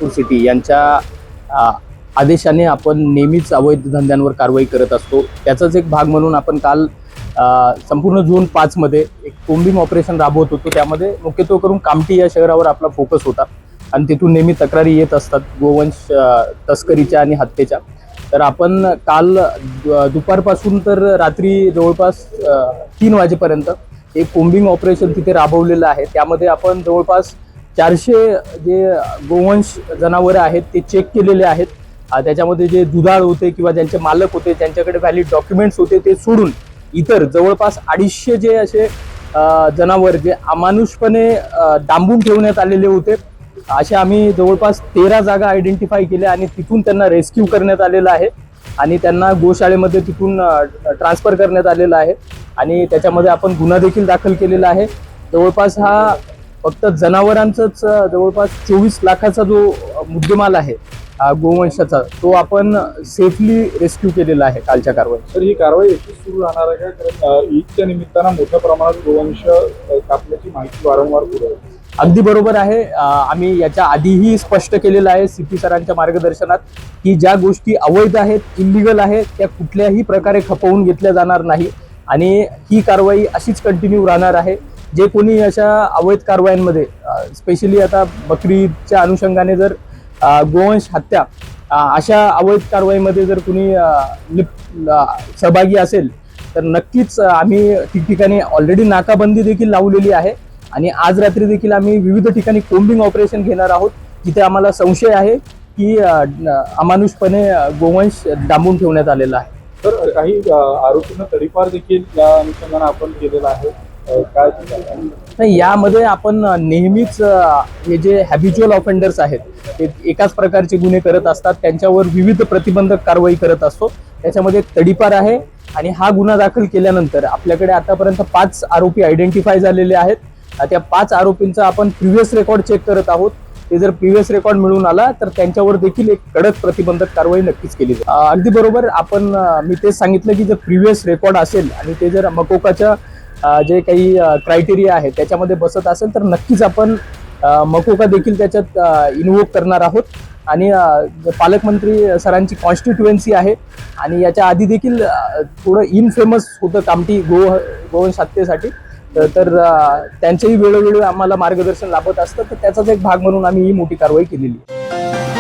Nagpur city यांच्या आदेशाने आपण नेहमीच अवैध धंद्यांवर कारवाई करत असतो। त्याचाच एक भाग म्हणून आपण काल संपूर्ण झोन 5 मध्ये एक कोम्बिंग ऑपरेशन राबवत होतो। त्यामध्ये मुख्यत्वे करून कामठी या शहरावर आपला फोकस होता आणि तिथून नेहमी तक्रारी येत असतात गोवंश तस्करीच्या आणि हत्येच्या। तर आपण काल दुपारपासून तर रात्री जवळपास 3 वाजेपर्यंत एक कोम्बिंग ऑपरेशन तिथे राबवलेलं आहे। त्यामध्ये आपण जवळपास 400 जे गोवंश जनावरं आहेत ते चेक केलेले आहेत। त्याच्यामध्ये जे दुधाळ होते किंवा ज्यांचे मालक होते ज्यांच्याकडे व्हॅलिड डॉक्युमेंट्स होते ते सोडून इतर जवळपास 250 जे असे जनावर जे अमानुषपणे डांबून ठेवण्यात आलेले होते, असे आम्ही जवळपास 13 जागा आयडेंटिफाय केल्या आणि तिथून त्यांना रेस्क्यू करण्यात आलेलं आहे आणि त्यांना गोशाळेमध्ये तिथून ट्रान्सफर करण्यात आलेलं आहे आणि त्याच्यामध्ये आपण गुन्हा देखील दाखल केलेला आहे। जवळपास हा फक्त जनावरांचाच जवळपास 24 लाखाचा जो मुद्देमाल आहे गोवंशाचा तो आपण सेफली रेस्क्यू केलेला आहे कालच्या कारवाईत। तर ही कारवाई अशी सुरू राहणार आहे का? कारण ईदच्या निमित्तानं मोठ्या प्रमाणात गोवंश कापण्याची माहिती वारंवार पुढे येते। अगदी बरोबर आहे। आम्ही याच्या आधीही स्पष्ट केलेलं आहे सीपी सरांच्या मार्गदर्शनात की ज्या गोष्टी अवैध आहेत, इल्लीगल आहेत, त्या कुठल्याही प्रकारे खपवून घेतल्या जाणार नाही आणि ही कारवाई अशीच कंटिन्यू राहणार आहे। जे कोणी अशा अवैध कारवायांमध्ये स्पेशली आता बकरीच्या अनुषंगाने जर गोवंश हत्या अशा अवैध कारवाईमध्ये जर कोणी सहभागी असेल तर नक्कीच आम्ही ठिकठिकाणी ऑलरेडी नाकाबंदी देखील लावलेली आहे आणि आज रात्री देखील आम्ही विविध ठिकाणी कोम्बिंग ऑपरेशन घेणार आहोत जिथे आम्हाला संशय आहे की अमानुषपणे गोवंश डांबून ठेवण्यात आलेला आहे। तर काही आरोपींना तडीपार देखील या अनुषंगाने आपण केलेला आहे। काय नाही, यामध्ये आपण नेहमीच हे जे हॅबिच्युअल ऑफेंडर्स आहेत ते एकाच प्रकारचे गुन्हे करत असतात, त्यांच्यावर विविध प्रतिबंधक कारवाई करत असतो। त्याच्यामध्ये तडीपार आहे आणि हा गुन्हा दाखल केल्यानंतर आपल्याकडे आतापर्यंत 5 आरोपी आयडेंटिफाय झालेले आहेत। त्या 5 आरोपींचा आपण प्रिव्हियस रेकॉर्ड चेक करत आहोत। ते जर प्रिव्हियस रेकॉर्ड मिळून आला तर त्यांच्यावर देखील एक कडक प्रतिबंधक कारवाई नक्कीच केली जाईल। अगदी बरोबर, मी तेच सांगितलं की जर प्रिव्हियस रेकॉर्ड असेल आणि ते जर मकोकाच्या जे काही क्रायटेरिया आहे त्याच्यामध्ये बसत असेल तर नक्कीच आपण मकोका देखील त्याच्यात इन्व्होक करणार आहोत आणि पालकमंत्री सरांची कॉन्स्टिट्युएन्सी आहे आणि याच्या आधी देखील थोडं इनफेमस होतं कामठी गोवंश हत्येसाठी, तर त्यांचेही वेळोवेळी आम्हाला मार्गदर्शन लाभत असतं। तर त्याचाच एक भाग म्हणून आम्ही ही मोठी कारवाई केलेली आहे।